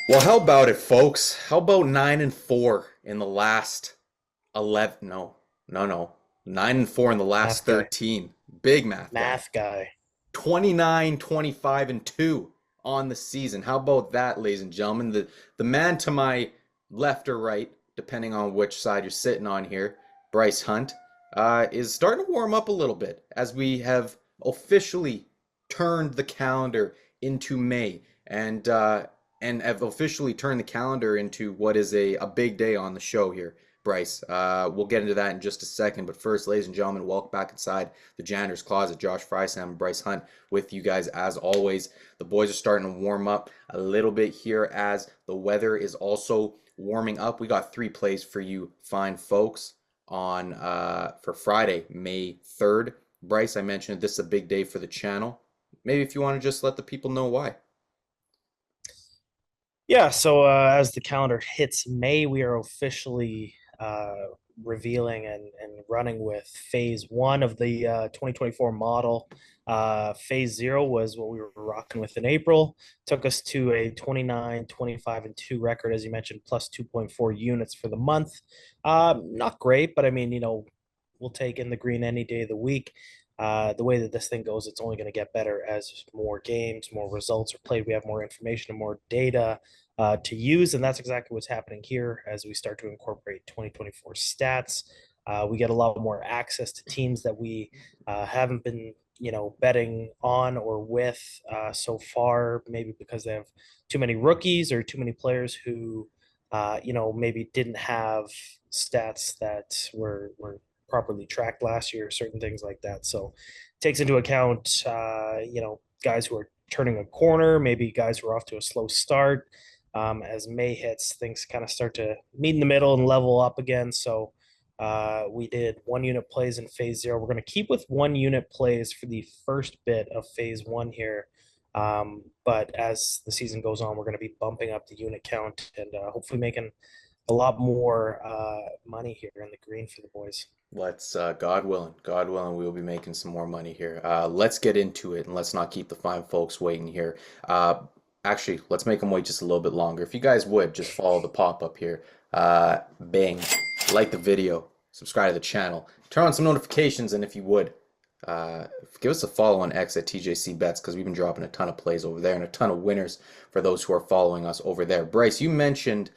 Well, how about it, folks? How about 9-4 in the last 11? No. 9-4 in the last Math guy. 13. Big math guy. Math guy. 29, 25, and 2 on the season. How about that, ladies and gentlemen? The man to my left or right, depending on which side you're sitting on here, Bryce Hunt, is starting to warm up a little bit as we have officially turned the calendar into May and have officially turned the calendar into what is a big day on the show here. Bryce. We'll get into that in just a second. But first, ladies and gentlemen, welcome back inside the Janitor's Closet. Josh Frey-Sam and Bryce Hunt with you guys as always. The boys are starting to warm up a little bit here as the weather is also warming up. We got 3 plays for you fine folks on for Friday, May 3rd. Bryce, I mentioned this is a big day for the channel. Maybe if you want to just let the people know why. Yeah, so as the calendar hits May, we are officially revealing and running with phase one of the 2024 model. Phase zero was what we were rocking with in April. Took us to a 29, 25, and 2 record, as you mentioned, plus 2.4 units for the month. Not great, but I mean, we'll take in the green any day of the week. The way that this thing goes, it's only going to get better as more games, more results are played. We have more information and more data to use, and that's exactly what's happening here as we start to incorporate 2024 stats. We get a lot more access to teams that we haven't been, betting on or with so far, maybe because they have too many rookies or too many players who, maybe didn't have stats that were properly tracked last year, certain things like that. So it takes into account, guys who are turning a corner, maybe guys who are off to a slow start. As May hits, things kind of start to meet in the middle and level up again. So we did 1 unit plays in phase zero. We're going to keep with 1 unit plays for the first bit of phase one here. But as the season goes on, we're going to be bumping up the unit count and hopefully making a lot more money here in the green for the boys. Let's, God willing, we will be making some more money here. Let's get into it and let's not keep the fine folks waiting here. Actually, let's make them wait just a little bit longer. If you guys would, just follow the pop-up here. Bang, like the video, subscribe to the channel, turn on some notifications, and if you would, give us a follow on X at TJC Bets because we've been dropping a ton of plays over there and a ton of winners for those who are following us over there. Bryce, you mentioned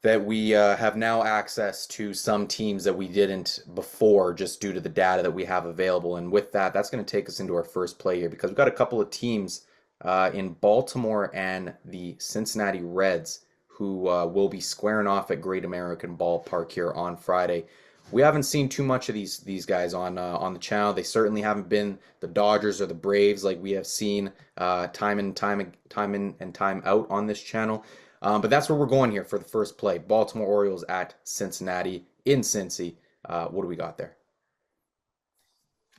that we have now access to some teams that we didn't before just due to the data that we have available. And with that, that's going to take us into our first play here because we've got a couple of teams in Baltimore and the Cincinnati Reds who will be squaring off at Great American Ballpark here on Friday. We haven't seen too much of these guys on the channel. They certainly haven't been the Dodgers or the Braves like we have seen time in and time out on this channel. But that's where we're going here for the first play. Baltimore Orioles at Cincinnati in Cincy. What do we got there?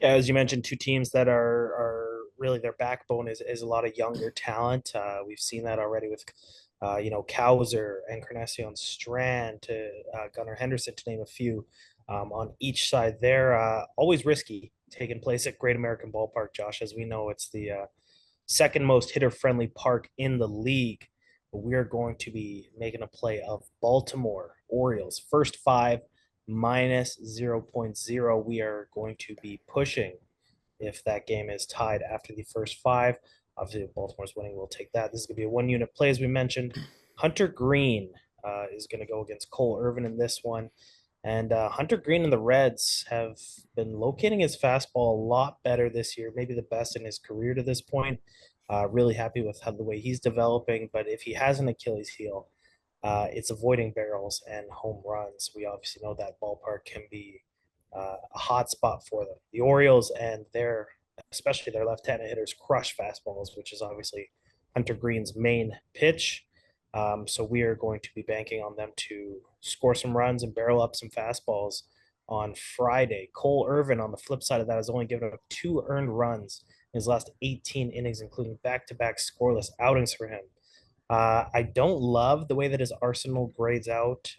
Yeah, as you mentioned, 2 teams that are really their backbone is a lot of younger talent. We've seen that already with Cowser, Encarnacion Strand to Gunnar Henderson, to name a few. On each side there, always risky, taking place at Great American Ballpark. Josh, as we know, it's the second most hitter friendly park in the league. But we are going to be making a play of Baltimore Orioles first 5 minus zero point 0. We are going to be pushing if that game is tied after the first 5. Obviously, if Baltimore's winning, we'll take that. This is going to be a 1 unit play, as we mentioned. Hunter Green is going to go against Cole Irvin in this one. And Hunter Green and the Reds have been locating his fastball a lot better this year, maybe the best in his career to this point. Really happy with the way he's developing. But if he has an Achilles heel, it's avoiding barrels and home runs. We obviously know that ballpark can be a hot spot for them. The Orioles and especially their left-handed hitters, crush fastballs, which is obviously Hunter Green's main pitch. So we are going to be banking on them to score some runs and barrel up some fastballs on Friday. Cole Irvin, on the flip side of that, has only given up 2 earned runs in his last 18 innings, including back-to-back scoreless outings for him. I don't love the way that his arsenal grades out.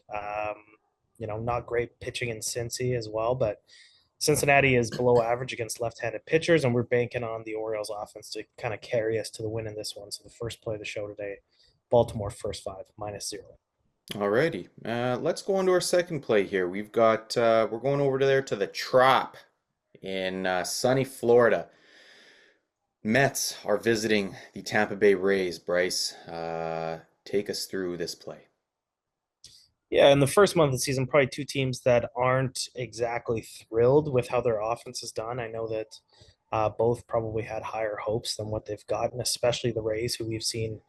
Not great pitching in Cincy as well, but Cincinnati is below average against left-handed pitchers, and we're banking on the Orioles offense to kind of carry us to the win in this one. So the first play of the show today, Baltimore first five -0. Alrighty. Let's go on to our second play here. We're going over to there to the Trop in sunny Florida. Mets are visiting the Tampa Bay Rays. Bryce, take us through this play. Yeah, in the first month of the season, probably two teams that aren't exactly thrilled with how their offense is done. I know that both probably had higher hopes than what they've gotten, especially the Rays, who we've seen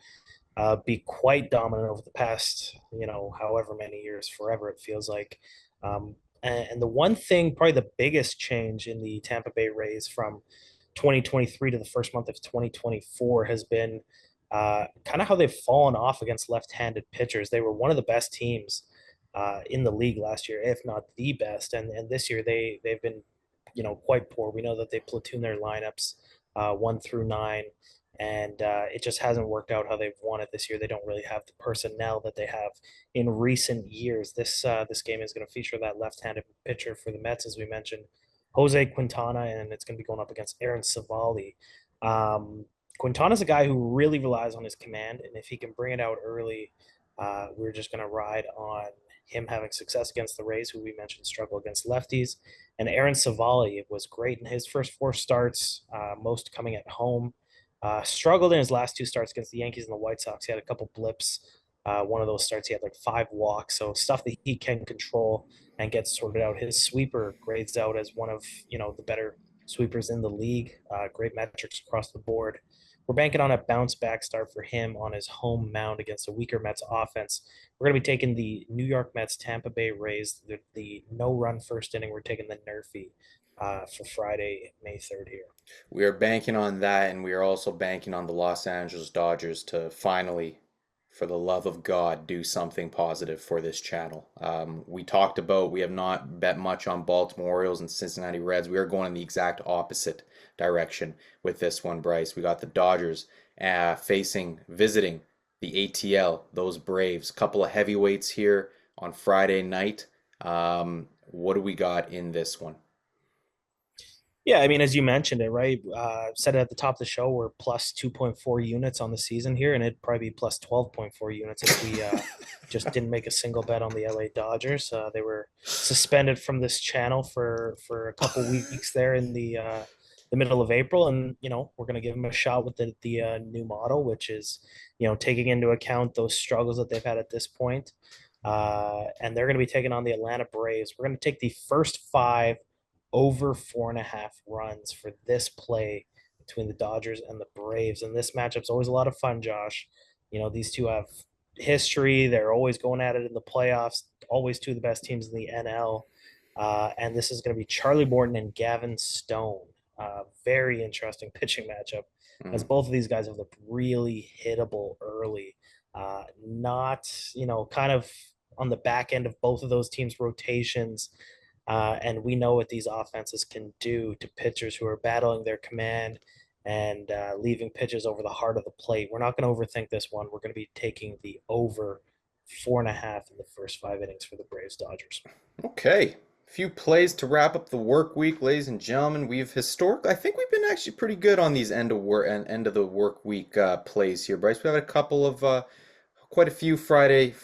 be quite dominant over the past, however many years, forever it feels like. And the one thing, probably the biggest change in the Tampa Bay Rays from 2023 to the first month of 2024 has been kind of how they've fallen off against left-handed pitchers. They were one of the best teams in the league last year, if not the best, and this year they've been quite poor. We know that they platoon their lineups 1 through 9, and it just hasn't worked out how they've wanted this year. They don't really have the personnel that they have in recent years. This game is going to feature that left-handed pitcher for the Mets, as we mentioned, Jose Quintana, and it's going to be going up against Aaron Savali. Quintana's a guy who really relies on his command, and if he can bring it out early, we're just going to ride on him having success against the Rays, who we mentioned struggle against lefties. And Aaron Savali was great in his first 4 starts, most coming at home. Struggled in his last 2 starts against the Yankees and the White Sox. He had a couple blips. One of those starts, he had like 5 walks. So stuff that he can control and get sorted out. His sweeper grades out as one of the better sweepers in the league. Great metrics across the board. We're banking on a bounce back start for him on his home mound against a weaker Mets offense. We're going to be taking the New York Mets Tampa Bay Rays, the no run first inning. We're taking the Nerfy for Friday, May 3rd here. We are banking on that, and we are also banking on the Los Angeles Dodgers to finally, for the love of God, do something positive for this channel. We talked about we have not bet much on Baltimore Orioles and Cincinnati Reds. We are going in the exact opposite direction with this one, Bryce. We got the Dodgers visiting the ATL, those Braves. A couple of heavyweights here on Friday night. What do we got in this one? Yeah, I mean, as you mentioned it, right? Said it at the top of the show, we're plus 2.4 units on the season here, and it'd probably be plus 12.4 units if we just didn't make a single bet on the LA Dodgers. They were suspended from this channel for a couple weeks there in the middle of April, and we're going to give them a shot with the new model, which is taking into account those struggles that they've had at this point. And they're going to be taking on the Atlanta Braves. We're going to take the first 5 over 4.5 runs for this play between the Dodgers and the Braves. And this matchup's always a lot of fun, Josh. These two have history. They're always going at it in the playoffs, always two of the best teams in the NL. And this is going to be Charlie Morton and Gavin Stone. Very interesting pitching matchup, as both of these guys have looked really hittable early. Not, kind of on the back end of both of those teams' rotations. And we know what these offenses can do to pitchers who are battling their command and leaving pitches over the heart of the plate. We're not going to overthink this one. We're going to be taking the over 4.5 in the first 5 innings for the Braves Dodgers. Okay. Few plays to wrap up the work week, ladies and gentlemen. I think we've been actually pretty good on these end of the work week plays here, Bryce. We have a couple of quite a few Friday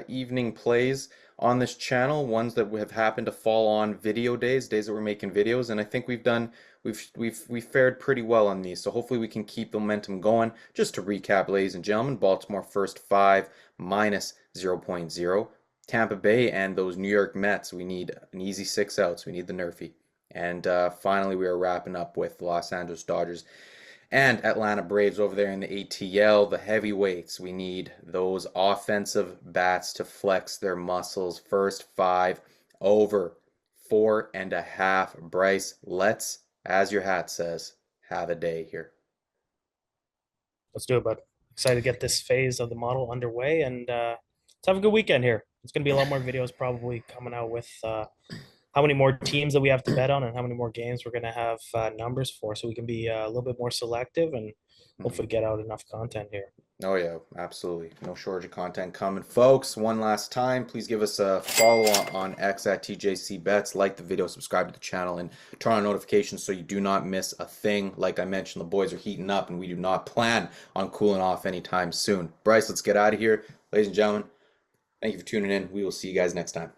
evening plays on this channel, ones that have happened to fall on video days that we're making videos, and I think we've fared pretty well on these. So hopefully we can keep the momentum going. Just to recap, ladies and gentlemen, Baltimore first 5 minus 0.0. Tampa Bay and those New York Mets, we need an easy 6 outs. We need the Nerfy. And finally, we are wrapping up with the Los Angeles Dodgers and Atlanta Braves over there in the ATL, the heavyweights. We need those offensive bats to flex their muscles. First 5 over 4.5. Bryce, let's, as your hat says, have a day here. Let's do it, bud. Excited to get this phase of the model underway, and let's have a good weekend here. It's going to be a lot more videos probably coming out with how many more teams that we have to bet on and how many more games we're going to have numbers for, so we can be a little bit more selective and hopefully get out enough content here. Oh yeah, absolutely. No shortage of content coming. Folks, one last time, please give us a follow on X at TJC Bets. Like the video, subscribe to the channel, and turn on notifications so you do not miss a thing. Like I mentioned, the boys are heating up, and we do not plan on cooling off anytime soon. Bryce, let's get out of here. Ladies and gentlemen, thank you for tuning in. We will see you guys next time.